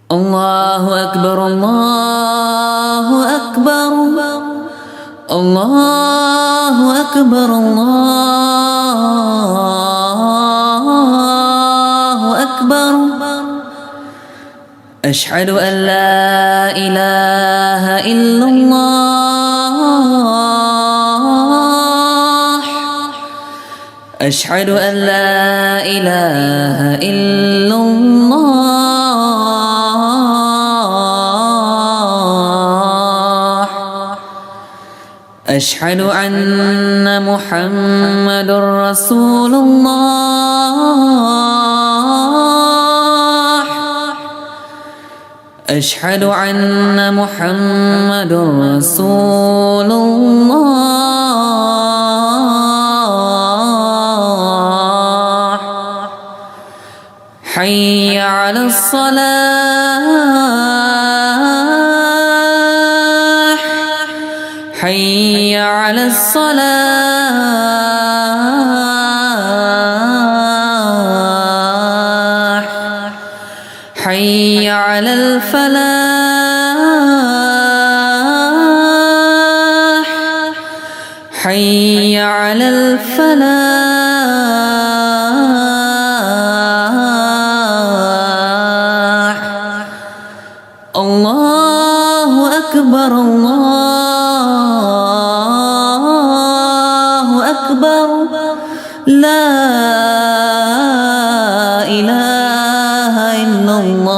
الله أكبر الله أكبر الله أكبر الله أكبر أشهد أن لا إله إلا الله أشهد أن لا إله إلا الله أشهد أن محمد رسول الله أشهد أن محمد رسول الله حي على الصلاة حي على الصلاة حي على الفلاح حي على الفلاح الله أكبر الله أكبر لا إله إلا الله.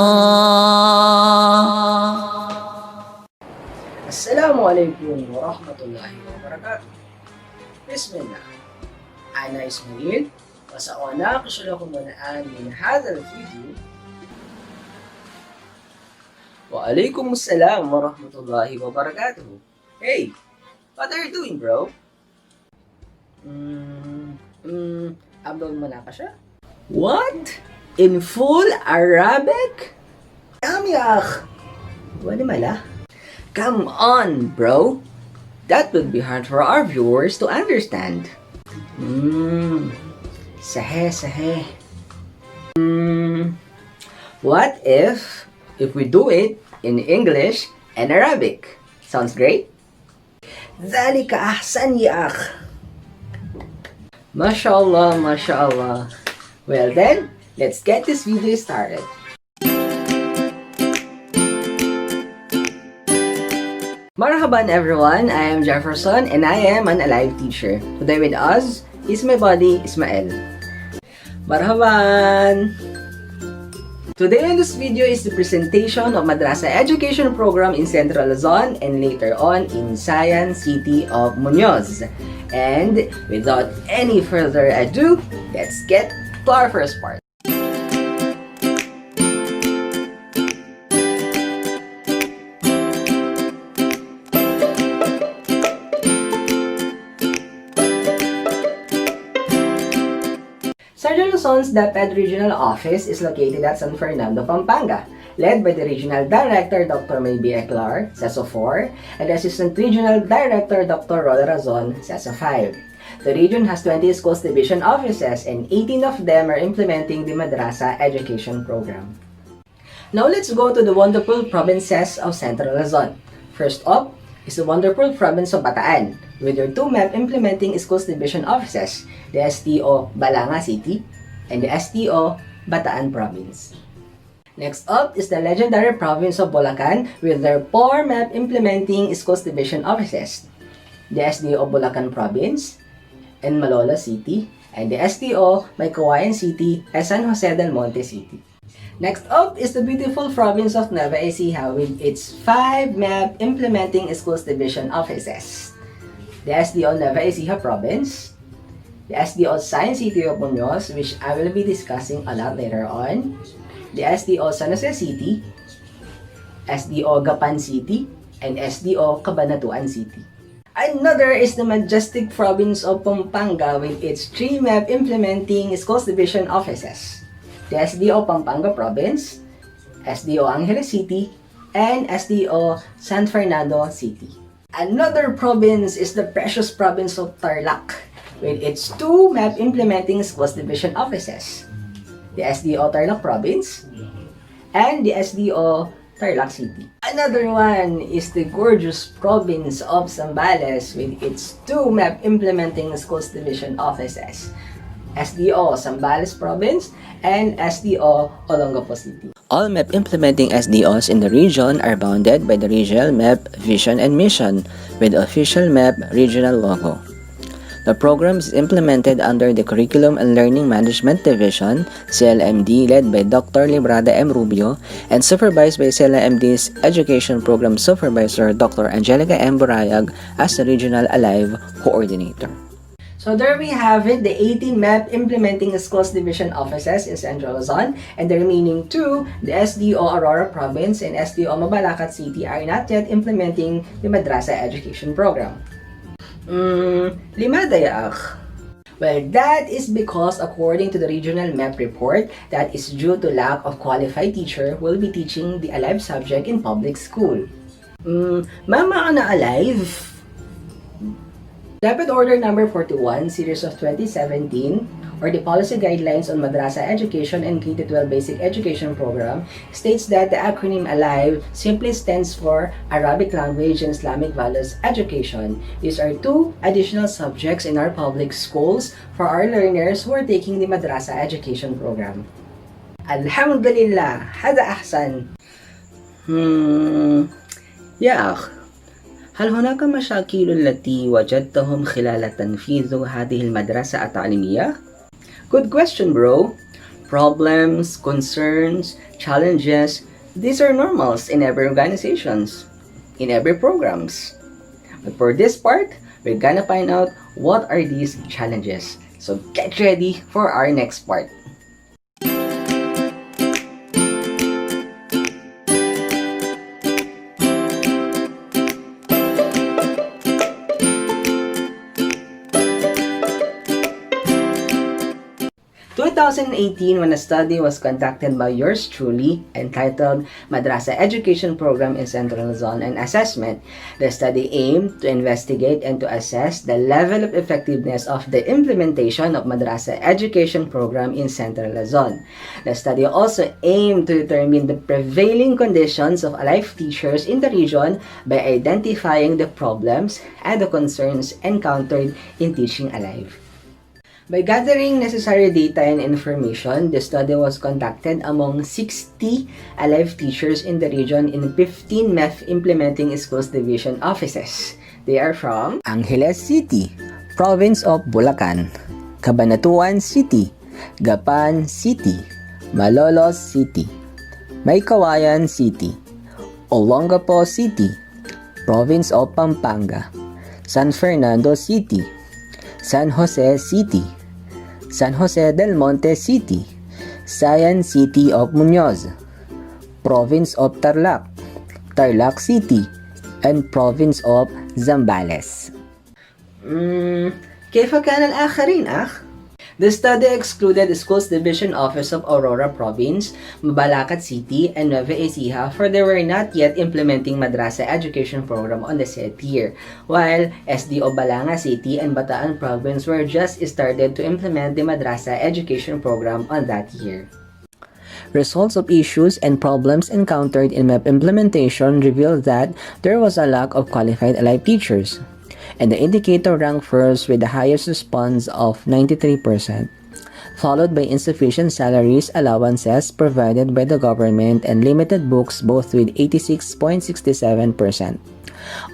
Assalamualaikum warahmatullahi wabarakatuh. Bismillah. أنا إسماعيل وسأناقش لكم الآن من هذا الفيديو. وعليكم السلام ورحمة الله وبركاته. Hey, what are you doing, bro? Abdul Manakasha? What? In full Arabic? Yamiyakh! Wala mala. Come on, bro. That would be hard for our viewers to understand. Sahe. What if we do it in English and Arabic? Sounds great? ذلك أحسن يا أخ. MashaAllah, MashaAllah. Well then, let's get this video started. Marhaban everyone, I am Jefferson and I am an Alive teacher. Today with us is my buddy Ismael. Marhaban! Today in this video is the presentation of Madrasah education program in Central Luzon and later on in Science City of Muñoz. And without any further ado, let's get to our first part. Central Luzon's DepEd Regional Office is located at San Fernando, Pampanga, led by the Regional Director Dr. Maybe Eclar, CESO 4, and the Assistant Regional Director Dr. Rola Razon, CESO 5. The region has 20 schools division offices and 18 of them are implementing the Madrasah education program. Now let's go to the wonderful provinces of Central Luzon. First up is the wonderful province of Bataan, with their 2 MEP implementing schools division offices, the STO Balanga City and the STO Bataan Province. Next up is the legendary province of Bulacan with their 4 MEP implementing schools division offices, the SDO Bulacan Province and Malolos City and the STO Maykawayan City and San Jose del Monte City. Next up is the beautiful province of Nueva Ecija with its 5 MEP implementing schools division offices, the SDO Nueva Ecija Province, the SDO Science City of Muñoz, which I will be discussing a lot later on, the SDO San Jose City, SDO Gapan City, and SDO Cabanatuan City. Another is the majestic province of Pampanga with its 3 MEP implementing schools division offices, the SDO Pampanga Province, SDO Angeles City, and SDO San Fernando City. Another province is the precious province of Tarlac, with its 2 MEP implementing schools division offices, the SDO Tarlac Province, and the SDO Tarlac City. Another one is the gorgeous province of Zambales with its two MEP implementing schools division offices, SDO Zambales Province and SDO Olongapo City. All MEP implementing SDOs in the region are bounded by the regional MEP vision and mission with the official MEP regional logo. The program is implemented under the Curriculum and Learning Management Division, CLMD, led by Dr. Librada M. Rubio and supervised by CLMD's Education Program Supervisor, Dr. Angelica M. Burayag, as the Regional Alive Coordinator. So there we have it, the 18 MEP implementing schools division offices in Central Luzon, and the remaining 2, the SDO Aurora Province and SDO Mabalacat City, are not yet implementing the Madrasah education program. Lima dayak. Well, that is because according to the regional MEP report, that is due to lack of qualified teacher who will be teaching the Alive subject in public school. Mama ka na Alive? Dapat Order Number 41, Series of 2017, or the Policy Guidelines on Madrasah Education and K-12 Basic Education Program, states that the acronym ALIVE simply stands for Arabic Language and Islamic Values Education. These are 2 additional subjects in our public schools for our learners who are taking the Madrasah Education Program. Alhamdulillah, hada ahsan. يا أخ، هل هناك مشاكل التي وجدتهم خلال تنفيذ هذه المدرسة التعليمية؟ Good question, bro. Problems, concerns, challenges, these are normals in every organizations, in every programs. But for this part, we're gonna find out what are these challenges. So get ready for our next part. 2018, when a study was conducted by yours truly entitled Madrasah Education Program in Central Luzon and Assessment, the study aimed to investigate and to assess the level of effectiveness of the implementation of Madrasah Education Program in Central Luzon. The study also aimed to determine the prevailing conditions of Alive teachers in the region by identifying the problems and the concerns encountered in teaching Alive. By gathering necessary data and information, the study was conducted among 60 Alive teachers in the region in 15 MEF Implementing Schools Division offices. They are from Angeles City, Province of Bulacan, Cabanatuan City, Gapan City, Malolos City, Maykawayan City, Olongapo City, Province of Pampanga, San Fernando City, San Jose City, San Jose del Monte City, Sayan City of Muñoz, Province of Tarlac, Tarlac City, and Province of Zambales. كيف كان الآخرين أخ؟ The study excluded the Schools Division Office of Aurora Province, Mabalacat City, and Nueva Ecija, for they were not yet implementing Madrasah Education Program on the said year, while SDO Balanga City and Bataan Province were just started to implement the Madrasah Education Program on that year. Results of issues and problems encountered in MEP implementation revealed that there was a lack of qualified Alive teachers, and the indicator ranked first with the highest response of 93%, followed by insufficient salaries allowances provided by the government and limited books both with 86.67%.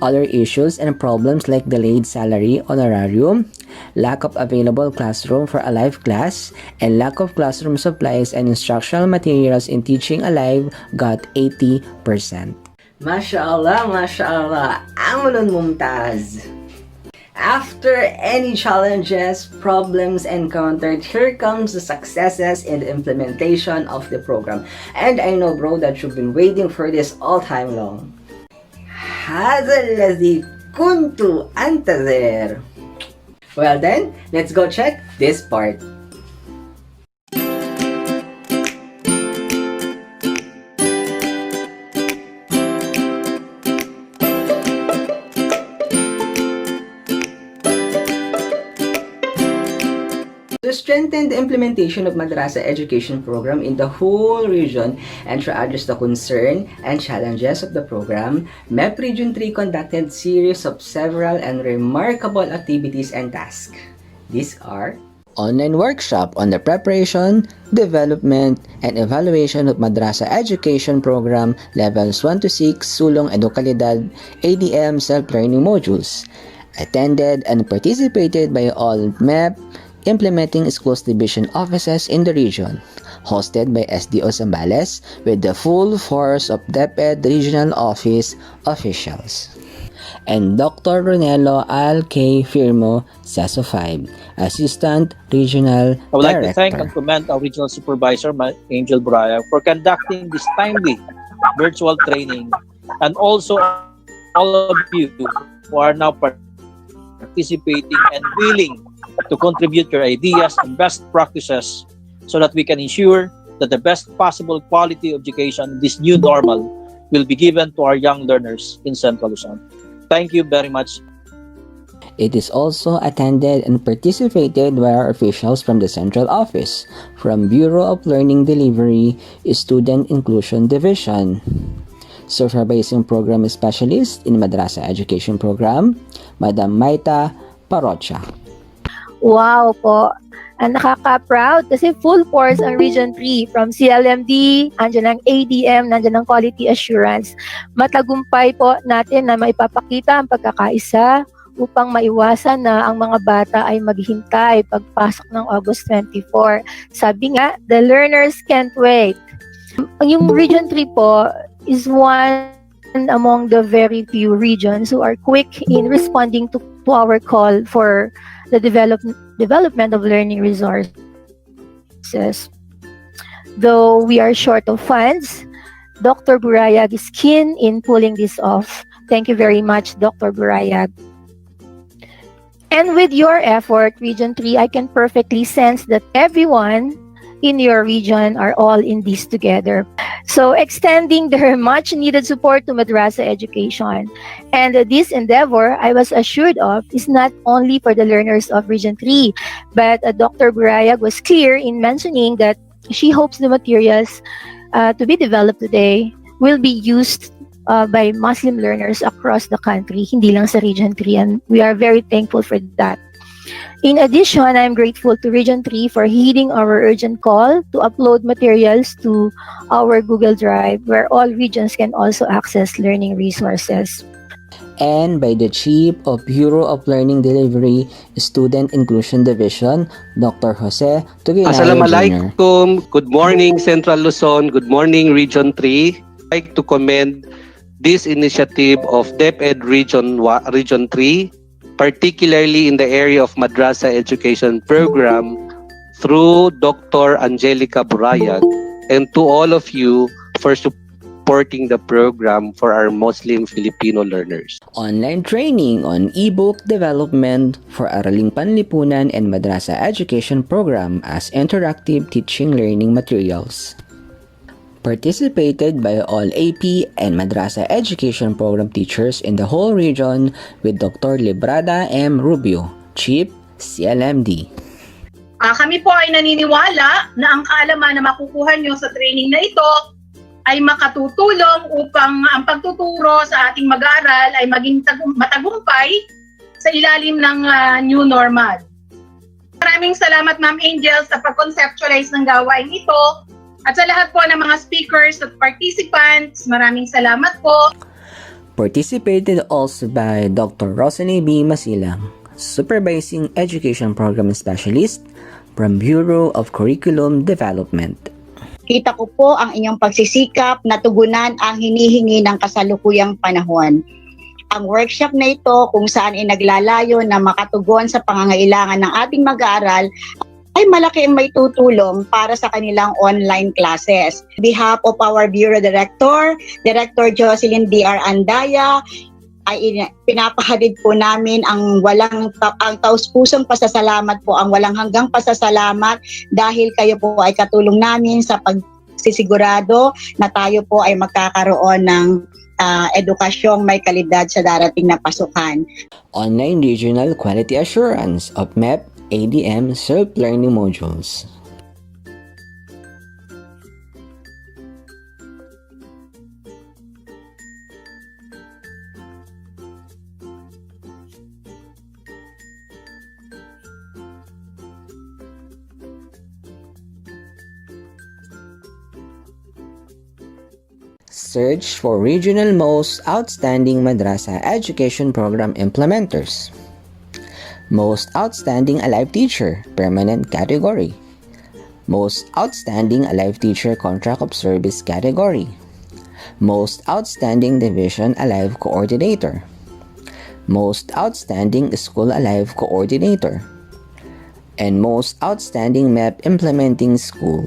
Other issues and problems like delayed salary honorarium, lack of available classroom for Alive class, and lack of classroom supplies and instructional materials in teaching Alive got 80%. MashaAllah, MashaAllah, Amulun Mumtaz. After any challenges, problems encountered, here comes the successes in the implementation of the program. And I know, bro, that you've been waiting for this all time long. هذا الذي كنت أنتظر. Well then, let's go check this part. To strengthen the implementation of Madrasah education program in the whole region and to address the concern and challenges of the program, MEP Region 3 conducted series of several and remarkable activities and tasks. These are Online workshop on the preparation, development, and evaluation of Madrasah Education Program Levels 1 to 6 Sulong Edukalidad ADM Self-Learning Modules, attended and participated by all MEP implementing schools division offices in the region, hosted by SDO Zambales with the full force of DepEd Regional Office officials. And Dr. Ronelo Al K. Firmo, CESO 5, Assistant Regional I would like to thank and Director. commend our regional supervisor, Angel Braya, for conducting this timely virtual training, and also all of you who are now participating and willing to contribute your ideas and best practices so that we can ensure that the best possible quality of education, this new normal, will be given to our young learners in Central Luzon. Thank you very much. It is also attended and participated by our officials from the Central Office, from Bureau of Learning Delivery, Student Inclusion Division, Supervising Program Specialist in Madrasah Education Program, Madam Maita Parocha. Wow po. Nakaka-proud kasi full force ang Region 3 from CLMD, andyan ang ADM, nandiyan ang Quality Assurance. Matagumpay po natin na maipapakita ang pagkakaisa upang maiwasan na ang mga bata ay maghintay pagpasok ng August 24. Sabi nga, the learners can't wait. Yung Region 3 po is one among the very few regions who are quick in responding to our call for the development of learning resources. Though we are short of funds, Dr. Burayag is keen in pulling this off. Thank you very much, Dr. Burayag. And with your effort, Region 3, I can perfectly sense that everyone in your region are all in this together. So extending their much needed support to Madrasah education. And this endeavor, I was assured of, is not only for the learners of Region 3, but Dr. Burayag was clear in mentioning that she hopes the materials to be developed today will be used by Muslim learners across the country, hindi lang sa Region 3, and we are very thankful for that. In addition, I am grateful to Region 3 for heeding our urgent call to upload materials to our Google Drive, where all regions can also access learning resources. And by the Chief of Bureau of Learning Delivery, Student Inclusion Division, Dr. Jose Tuginayo Jr. Assalamualaikum. Good morning, Central Luzon. Good morning, Region 3. I'd like to commend this initiative of DepEd Region 3, particularly in the area of Madrasah Education Program, through Dr. Angelica Burayag, and to all of you for supporting the program for our Muslim Filipino learners. Online training on e-book development for Araling Panlipunan and Madrasah Education Program as interactive teaching learning materials. Participated by all AP and Madrasah Education Program teachers in the whole region with Dr. Librada M. Rubio, Chief, CLMD. Kami po ay naniniwala na ang kaalaman na makukuha nyo sa training na ito ay makatutulong upang ang pagtuturo sa ating mag-aaral ay maging matagumpay sa ilalim ng new normal. Maraming salamat, Ma'am Angel, sa pag-conceptualize ng gawain ito. At sa lahat po ng mga speakers at participants, maraming salamat po. Participated also by Dr. Rosany B. Masilang, Supervising Education Program Specialist from Bureau of Curriculum Development. Kita ko po ang inyong pagsisikap na tugunan ang hinihingi ng kasalukuyang panahon. Ang workshop na ito kung saan ay naglalayo na makatugon sa pangangailangan ng ating mag-aaral ay malaki ang may tutulong para sa kanilang online classes. On behalf of our Bureau Director, Director Jocelyn D.R. Andaya, ay pinapahalid po namin ang taus-pusong pasasalamat po, ang walang hanggang pasasalamat dahil kayo po ay katulong namin sa pagsisigurado na tayo po ay magkakaroon ng edukasyong may kalidad sa darating na pasukan. Online Regional Quality Assurance of MEP ADM self-learning modules. Search for regional most outstanding Madrasah education program implementers. Most outstanding alive teacher, permanent category. Most outstanding alive teacher contract of service category. Most outstanding division alive coordinator. Most outstanding school alive coordinator. And most outstanding MEP implementing school.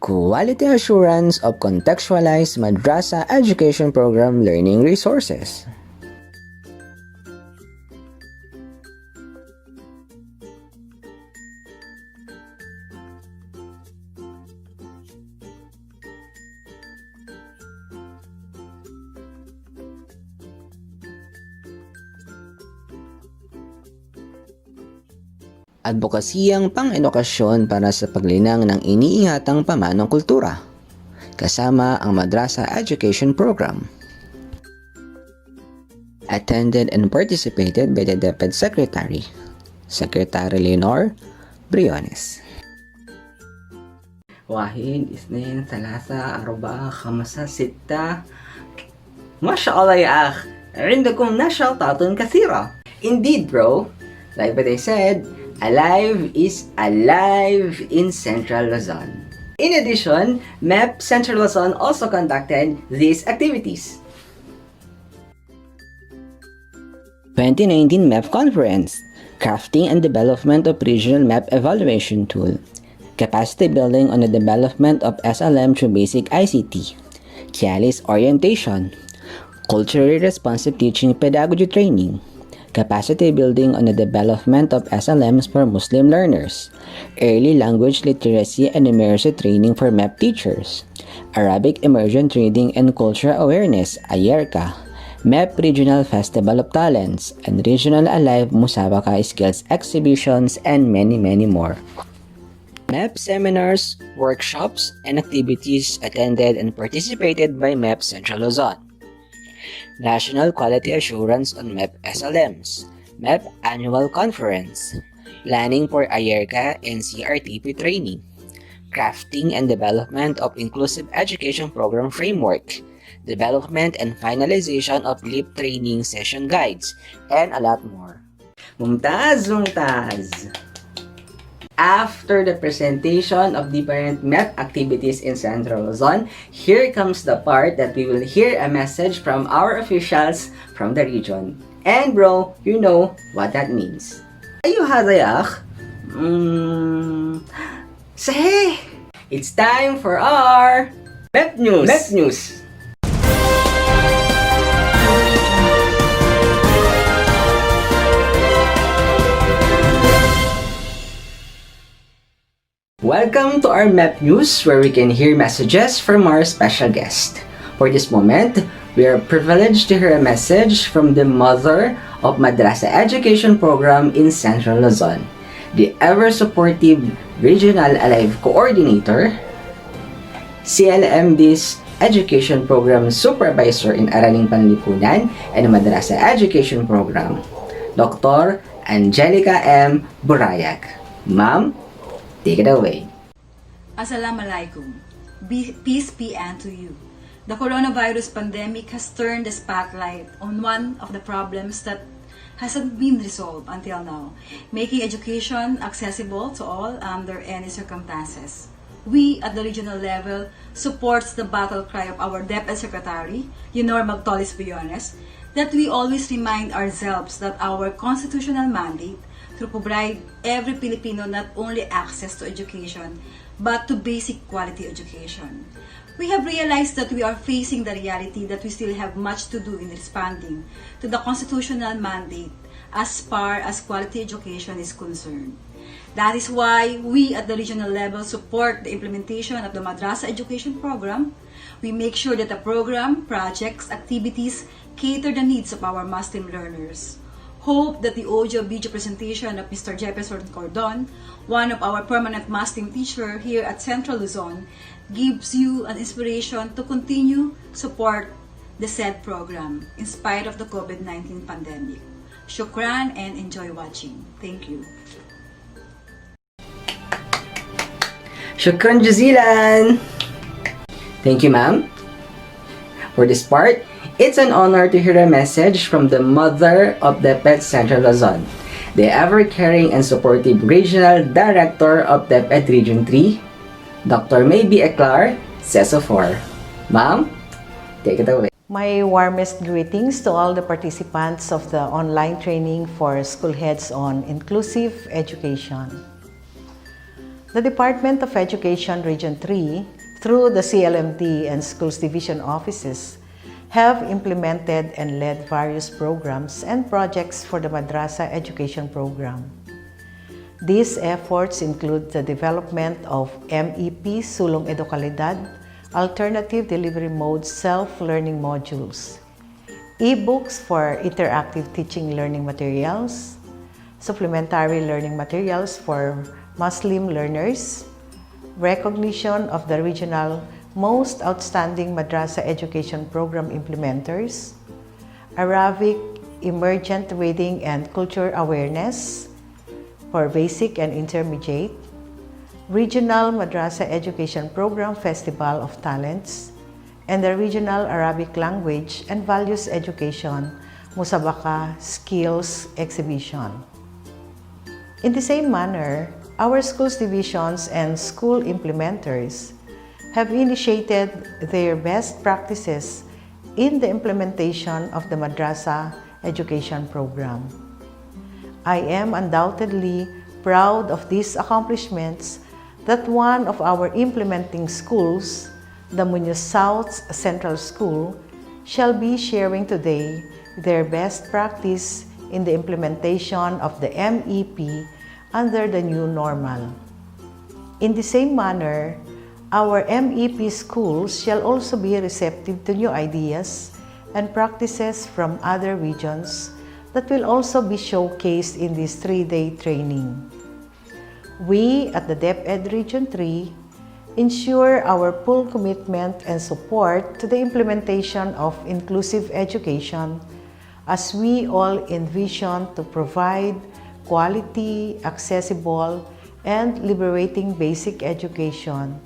Quality assurance of contextualized Madrasah education program learning resources. Advokasiyang pang-edukasyon para sa paglinang ng iniingatang pamanong kultura, kasama ang Madrasah Education Program. Attended and participated by the DepEd Secretary, Secretary Leonor Briones. Wahid, Isnin, Salasa, Arba, Khamsa, Sitta. MashaAllah ya akh, عندكم نشاطات كثيرة. Indeed, bro. Like what I said, Alive is alive in Central Luzon. In addition, MEP Central Luzon also conducted these activities. 2019 MEP Conference, Crafting and Development of Regional MEP Evaluation Tool, Capacity Building on the Development of SLM through Basic ICT, Kialis Orientation, Culturally Responsive Teaching Pedagogy Training, Capacity Building on the Development of SLMs for Muslim Learners, Early Language Literacy and Numeracy Training for MEP Teachers, Arabic Immersion Reading and Culture Awareness, AYERCA, MEP Regional Festival of Talents, and Regional Alive Musabaka Skills Exhibitions, and many more. MEP seminars, workshops, and activities attended and participated by MEP Central Luzon. National Quality Assurance on MEP SLMs, MEP Annual Conference, Planning for AYERCA and CRTP Training, Crafting and Development of Inclusive Education Program Framework, Development and Finalization of LEAP Training Session Guides, and a lot more. Mumtaz. After the presentation of different MEP activities in Central Luzon, here comes the part that we will hear a message from our officials from the region. And bro, you know what that means. Ayuha ya akh. Say, it's time for our MEP News. MEP News. Welcome to our MEP News, where we can hear messages from our special guest. For this moment, we are privileged to hear a message from the mother of Madrasah Education Program in Central Luzon, the ever-supportive Regional Alive Coordinator, CLMD's Education Program Supervisor in Araling Panlipunan and Madrasah Education Program, Dr. Angelica M. Burayag. Ma'am, take it away. Assalamualaikum. Peace be unto you. The coronavirus pandemic has turned the spotlight on one of the problems that hasn't been resolved until now, making education accessible to all under any circumstances. We at the regional level supports the battle cry of our DepEd Secretary, Leonor Briones, that we always remind ourselves that our constitutional mandate to provide every Filipino not only access to education, but to basic quality education. We have realized that we are facing the reality that we still have much to do in responding to the constitutional mandate as far as quality education is concerned. That is why we at the regional level support the implementation of the Madrasah education program. We make sure that the program, projects, activities cater the needs of our Muslim learners. Hope that the audio-video presentation of Mr. Jefferson Cordon, one of our permanent Muslim teacher here at Central Luzon, gives you an inspiration to continue support the said program in spite of the COVID-19 pandemic. Shukran and enjoy watching. Thank you. Shukran jazilan! Thank you, ma'am. For this part, it's an honor to hear a message from the mother of DepEd Central Luzon, the ever-caring and supportive Regional Director of DepEd Region 3, Dr. Maybe Eclar, CESO4. Ma'am, take it away. My warmest greetings to all the participants of the online training for school heads on inclusive education. The Department of Education Region 3, through the CLMD and Schools Division offices, have implemented and led various programs and projects for the Madrasah education program. These efforts include the development of MEP Sulong Edukalidad, alternative delivery modes self-learning modules, e-books for interactive teaching learning materials, supplementary learning materials for Muslim learners, recognition of the regional most outstanding Madrasah education program implementers, Arabic emergent reading and culture awareness for basic and intermediate, Regional Madrasah Education Program Festival of Talents, and the Regional Arabic Language and Values Education Musabaka Skills Exhibition. In the same manner, our schools divisions and school implementers have initiated their best practices in the implementation of the Madrasah education program. I am undoubtedly proud of these accomplishments that one of our implementing schools, the Muñoz South Central School, shall be sharing today their best practice in the implementation of the MEP under the new normal. In the same manner, our MEP schools shall also be receptive to new ideas and practices from other regions that will also be showcased in this 3-day training. We at the DepEd Region 3 ensure our full commitment and support to the implementation of inclusive education as we all envision to provide quality, accessible, and liberating basic education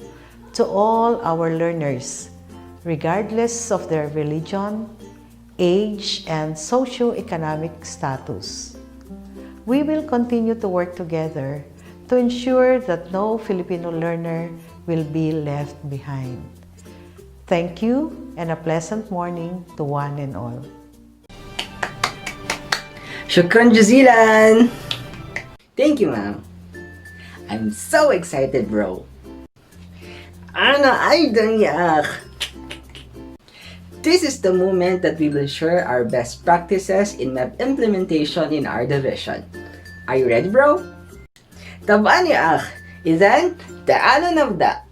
to all our learners, regardless of their religion, age, and socio-economic status. We will continue to work together to ensure that no Filipino learner will be left behind. Thank you and a pleasant morning to one and all. Shukran jazilan! Thank you, ma'am. I'm so excited, bro. Ana idol yak! This is the moment that we will share our best practices in MEP implementation in our division. Are you ready, bro? Tabaan yak! Izan, ta'alo nabda!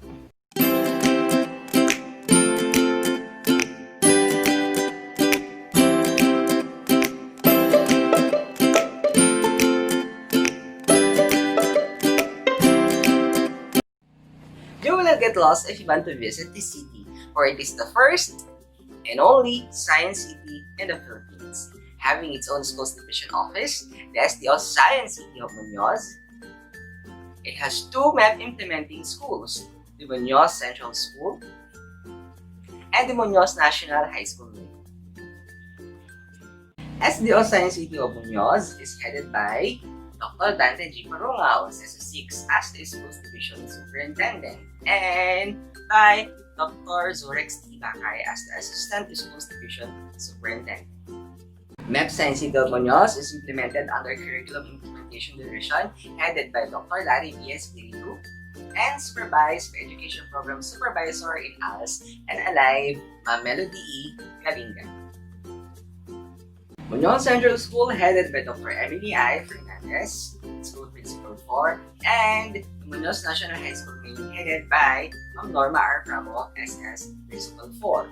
You will not get lost if you want to visit this city, for it is the first and only science city in the Philippines, having its own schools division office, the SDO Science City of Muñoz. It has 2 MEP implementing schools, the Muñoz Central School and the Muñoz National High School. SDO Science City of Muñoz is headed by Dr. Dante G. Parungao, SSO6 as the Schools Division Superintendent, and by Dr. Zurex T. Bakay as the Assistant Schools Division Superintendent. MEP Science City of Muñoz is implemented under Curriculum Implementation Division headed by Dr. Larry B.S. Piritu, and supervised by Education Program Supervisor in ALS and Alive, Ma'am Melody E. Galinga. Muñoz Central School headed by Dr. Emily I. Fernandez, School Principal 4, and Muñoz National High School being headed by Ma'am Norma R. Bravo, SS Principal 4.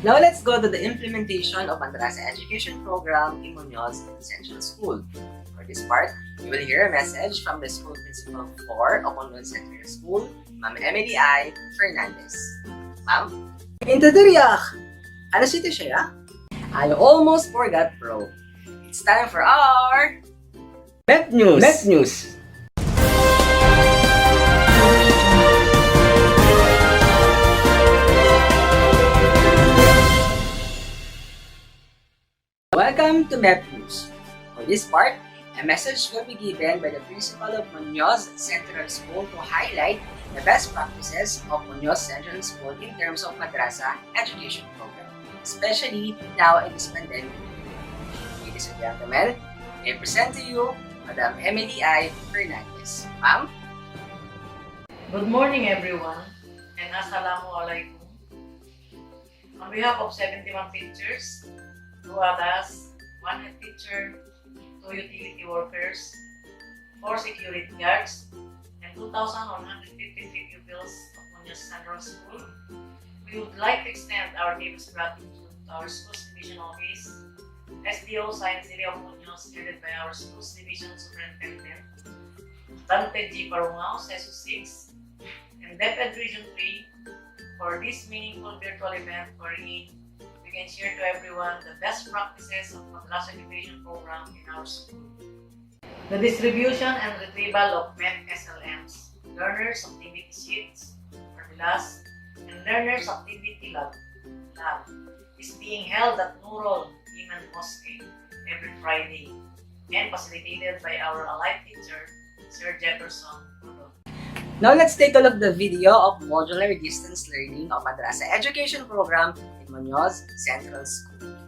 Now let's go to the implementation of Madrasah education program in Muñoz Central School. For this part, you will hear a message from the School Principal 4 of Muñoz Central School, Ma'am Emily I. Fernandez. Ma'am? Intadiriyak! Ano sito siya? I almost forgot, bro. It's time for our MEP News! MEP News! Welcome to MEP News. For this part, a message will be given by the principal of Muñoz Central School to highlight the best practices of Muñoz Central School in terms of Madrasah education program, especially now in this pandemic. Ladies and gentlemen, I present to you Madam Emily I. Fernandez. Ma'am? Good morning, everyone, and Assalamualaikum. On behalf of 71 teachers, 2 ADAS, 1 head teacher, 2 utility workers, 4 security guards, and 2,153 pupils of Muñoz Central School, we would like to extend our deepest gratitude to our Schools Division Office, SDO Science City of Muñoz, headed by our Schools Division Superintendent, Dante G. Parungao, CESU 6, and DepEd Region 3 for this meaningful virtual event wherein we can share to everyone the best practices of Madrasah education program in our school. The distribution and retrieval of MEP SLMs, learners activity sheets, formulas, and learners activity lab is being held at Nurul Iman Mosque every Friday and facilitated by our Alive teacher, Sir Jefferson Udon. Now let's take a look at the video of modular distance learning of Madrasah education program in Muñoz Central School.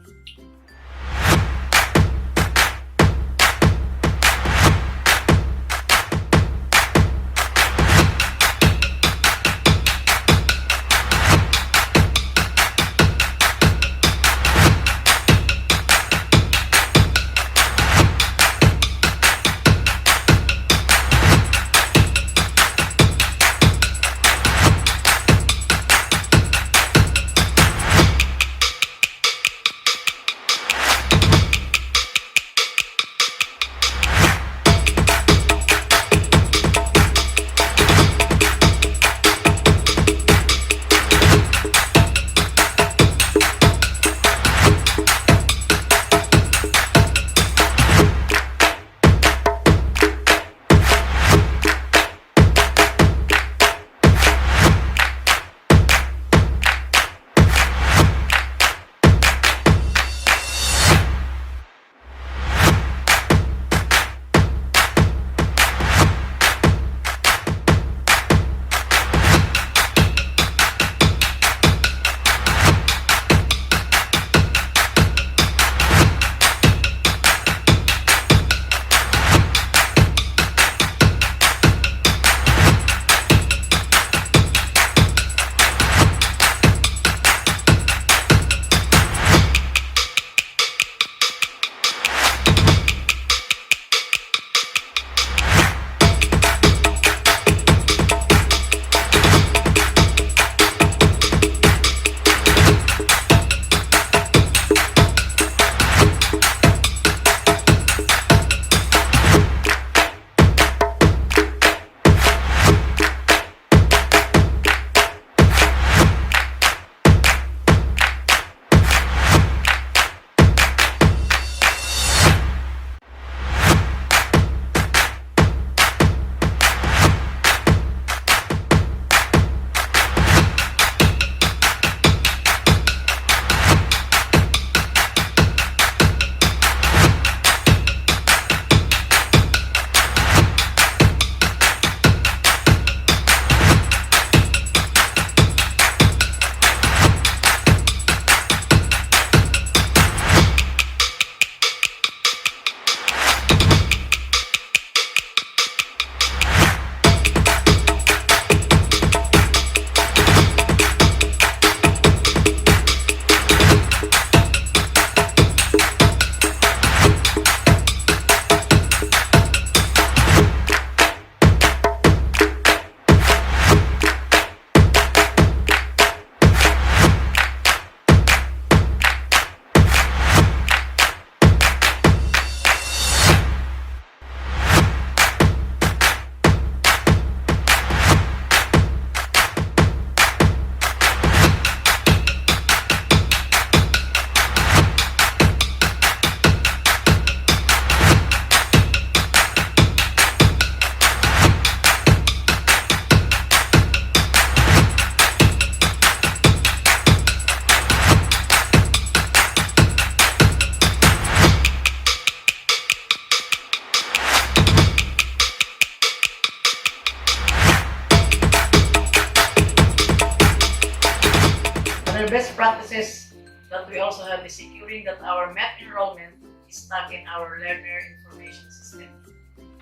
best practices that we also have is securing that our MEP enrollment is stuck in our Learner Information System,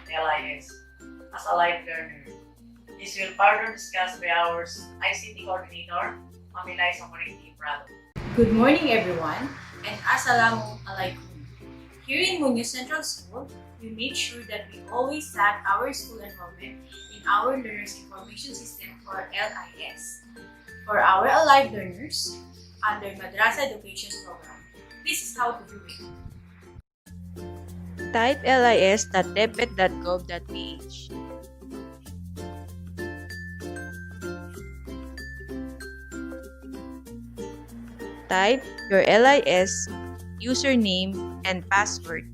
LIS, as a live learner. This will further discussed by our ICT coordinator, Mamilay Samariti Prado. Good morning, everyone, and Assalamu alaikum. Here in Muñoz Central School, we make sure that we always track our school enrollment in our Learners Information System, or LIS. For our alive learners, under Madrasah Education Program, this is how to do it. Type lis.deped.gov.ph. Type your LIS username and password.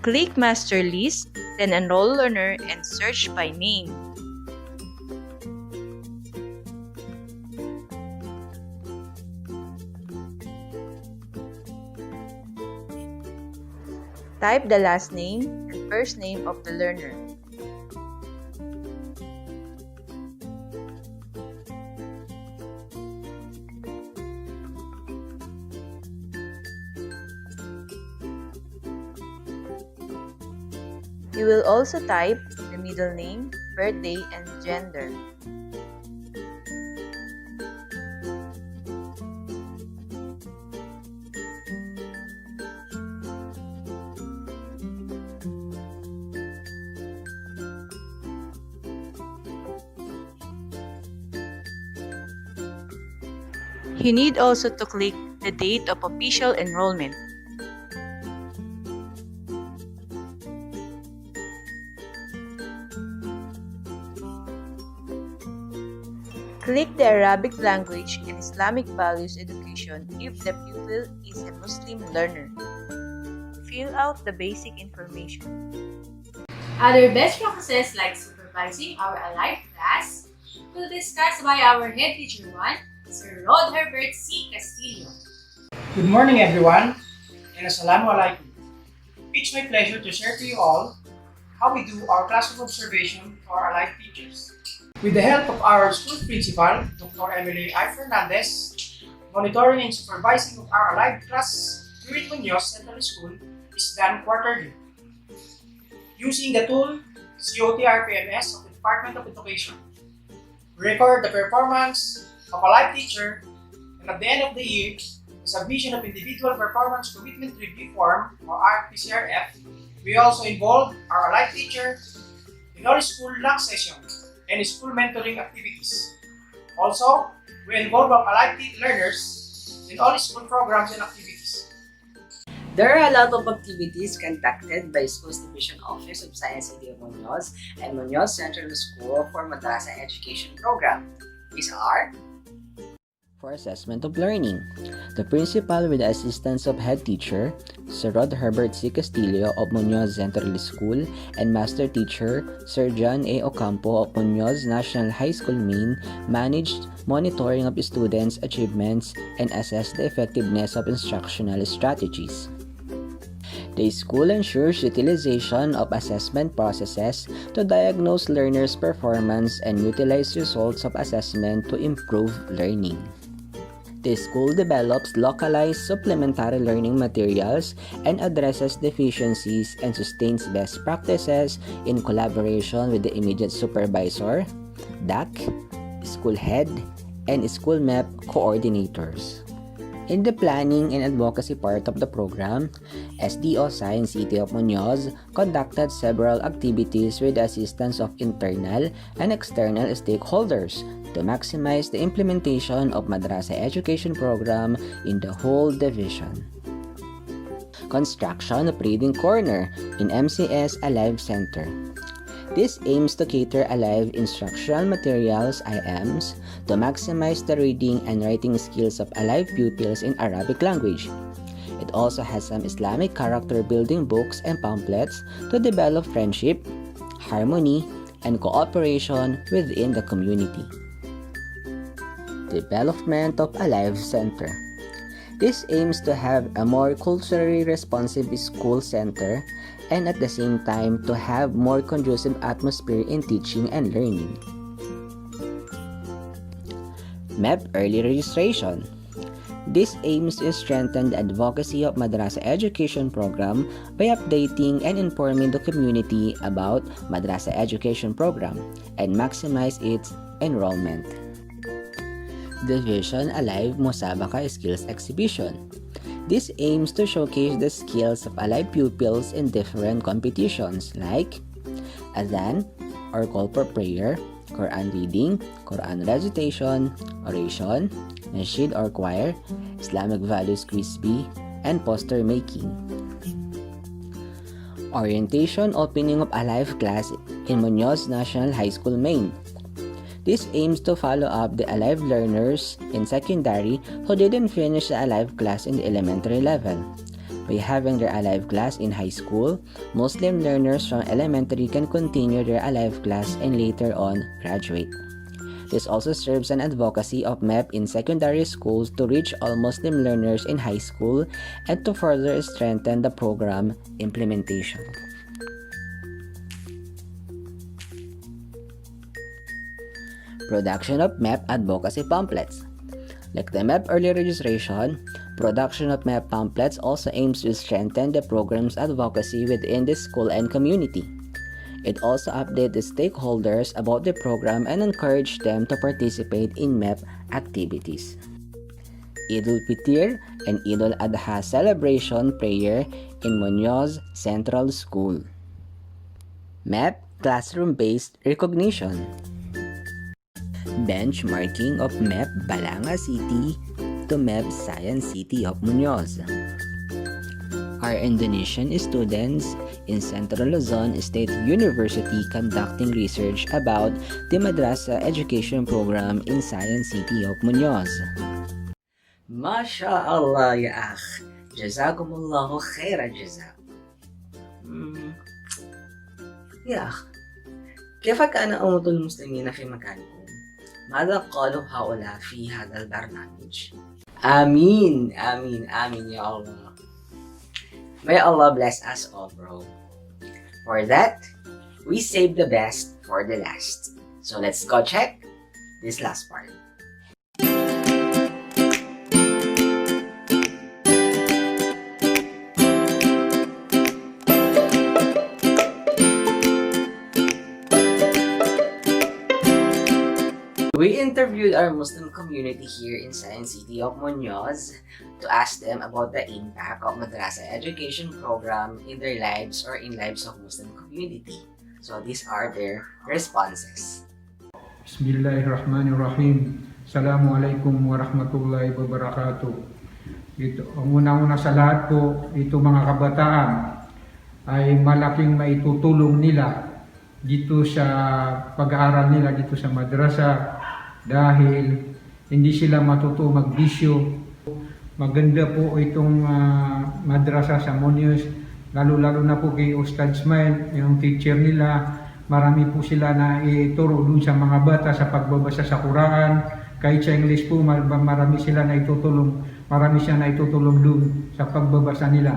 Click Master List, then Enroll Learner and search by name. Type the last name and first name of the learner. You will also type the middle name, birthday, and gender. You need also to click the date of official enrollment. Click the Arabic language and Islamic values education if the pupil is a Muslim learner. Fill out the basic information. Other best practices like supervising our alive class will be discussed by our head teacher 1, Sir Rod Herbert C. Castillo. Good morning, everyone, and Assalamu alaikum. It's my pleasure to share to you all how we do our classroom observation for our live teachers. With the help of our school principal, Dr. Emily I. Fernandez, monitoring and supervising of our live class here in Muñoz Central School is done quarterly. Using the tool COT-RPMS of the Department of Education, we record the performance of a live teacher, and at the end of the year, the submission of Individual Performance Commitment Review Form, or RPCRF. We also involve our live teacher in all school lock sessions and school mentoring activities. Also, we involve our alive learners in all school programs and activities. There are a lot of activities conducted by Schools Division Office of Science City of Muñoz and Muñoz Central School for Madrasah Education Program. These are: for assessment of learning, the principal with the assistance of head teacher, Sir Rod Herbert C. Castillo of Muñoz Central School, and master teacher, Sir John A. Ocampo of Muñoz National High School Main, managed monitoring of students' achievements and assessed the effectiveness of instructional strategies. The school ensures utilization of assessment processes to diagnose learners' performance and utilize results of assessment to improve learning. The school develops localized supplementary learning materials and addresses deficiencies and sustains best practices in collaboration with the immediate supervisor, DAC, school head, and school MEP coordinators. In the planning and advocacy part of the program, SDO Science City of Muñoz conducted several activities with the assistance of internal and external stakeholders to maximize the implementation of Madrasah education program in the whole division. Construction of Reading Corner in MCS Alive Center. This aims to cater alive instructional materials (IMs) to maximize the reading and writing skills of alive pupils in Arabic language. It also has some Islamic character building books and pamphlets to develop friendship, harmony, and cooperation within the community. Development of a Life Center. This aims to have a more culturally responsive school center and at the same time to have more conducive atmosphere in teaching and learning. MEP Early Registration. This aims to strengthen the advocacy of Madrasah education program by updating and informing the community about Madrasah education program and maximize its enrollment. Division Alive Musabaka Skills Exhibition. This aims to showcase the skills of Alive pupils in different competitions like Adhan or call for prayer, Quran reading, Quran recitation, oration, nasheed or choir, Islamic values quiz bee, and poster making. Orientation opening of Alive class in Muñoz National High School, Maine. This aims to follow up the Alive learners in secondary who didn't finish the Alive class in the elementary level. By having their Alive class in high school, Muslim learners from elementary can continue their Alive class and later on graduate. This also serves an advocacy of MEP in secondary schools to reach all Muslim learners in high school and to further strengthen the program implementation. Production of MEP advocacy pamphlets. Like the MEP early registration, production of MEP pamphlets also aims to strengthen the program's advocacy within the school and community. It also updates the stakeholders about the program and encourage them to participate in MEP activities. Idul Fitr and Idul Adha celebration prayer in Muñoz Central School. MEP classroom-based recognition. Benchmarking of MEP Balanga City to MEP Science City of Muñoz. Our Indonesian students in Central Luzon State University conducting research about the Madrasah education program in Science City of Muñoz. MashaAllah ya akh. Jazakumullahu khaira jaza. يا أخ كيف كان أمة المسلمين في مكانكم؟ ماذا قالوا هؤلاء في هذا البرنامج؟ آمين آمين آمين يا الله. May Allah bless us all, bro. For that, we save the best for the last. So let's go check this last part. We interviewed our Muslim community here in Science City of Muñoz to ask them about the impact of Madrasah education program in their lives or in lives of Muslim community. So these are their responses. Bismillahirrahmanirrahim. Assalamualaikum warahmatullahi wabarakatuh. Ito, ang unang-una sa lahat po, ito mga kabataan ay malaking maitutulong nila dito sa pag-aaral nila dito sa madrasa dahil hindi sila matuto magbisyo. Maganda po itong madrasa sa Muñoz, lalo-lalo na po kay Ustad Smile, yung teacher nila. Marami po sila na ituro dun sa mga bata sa pagbabasa sa Quran. Kahit sa English po, marami sila na itutulong. Marami siya na itutulong dun sa pagbabasa nila.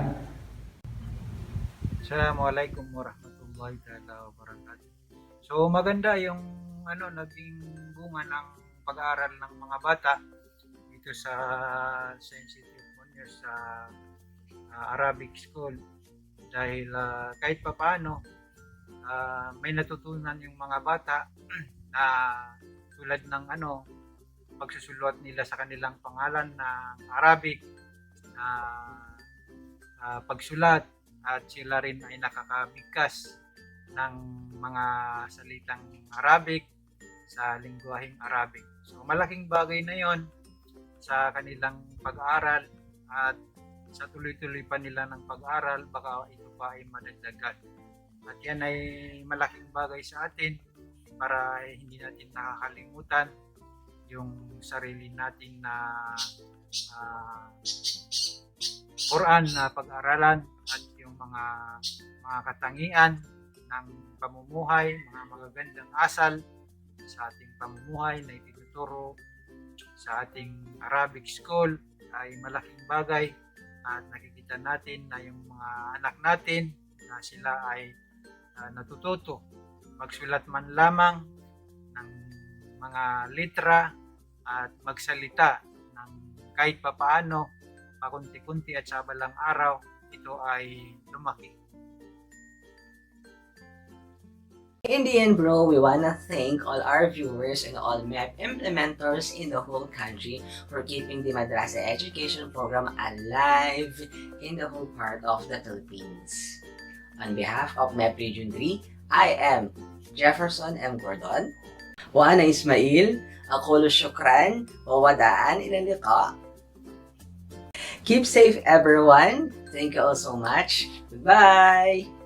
Assalamualaikum warahmatullahi wabarakatuh. So maganda yung naging bunga ng pag-aaral ng mga bata dito sa Science City of Muñoz sa Arabic School dahil kahit papaano may natutunan yung mga bata na tulad ng pagsusulat nila sa kanilang pangalan ng Arabic, pagsulat, at sila rin ay nakakabigkas ng mga salitang Arabic sa lingwaheng Arabic. So malaking bagay na yon sa kanilang pag-aaral at sa tuloy-tuloy pa nila ng pag-aaral, baka ito pa ay madagdagan. At yan ay malaking bagay sa atin para hindi natin nakakalimutan yung sarili natin na Quran na pag-aralan at yung mga katangian ng pamumuhay, mga magagandang asal sa ating pamumuhay na itinuturo sa ating Arabic school ay malaking bagay at nakikita natin na yung mga anak natin na sila ay natututo magsulat man lamang ng mga litra at magsalita ng kahit papaano, pakunti-kunti at sa balang araw, ito ay lumaki. In the end, bro, we wanna thank all our viewers and all MEP implementers in the whole country for keeping the Madrasah education program alive in the whole part of the Philippines. On behalf of MEP Region 3, I am Jefferson M. Gordon. Wa ana Ismail. Ako syukran. Wawadaan ilalika. Keep safe, everyone. Thank you all so much. Goodbye.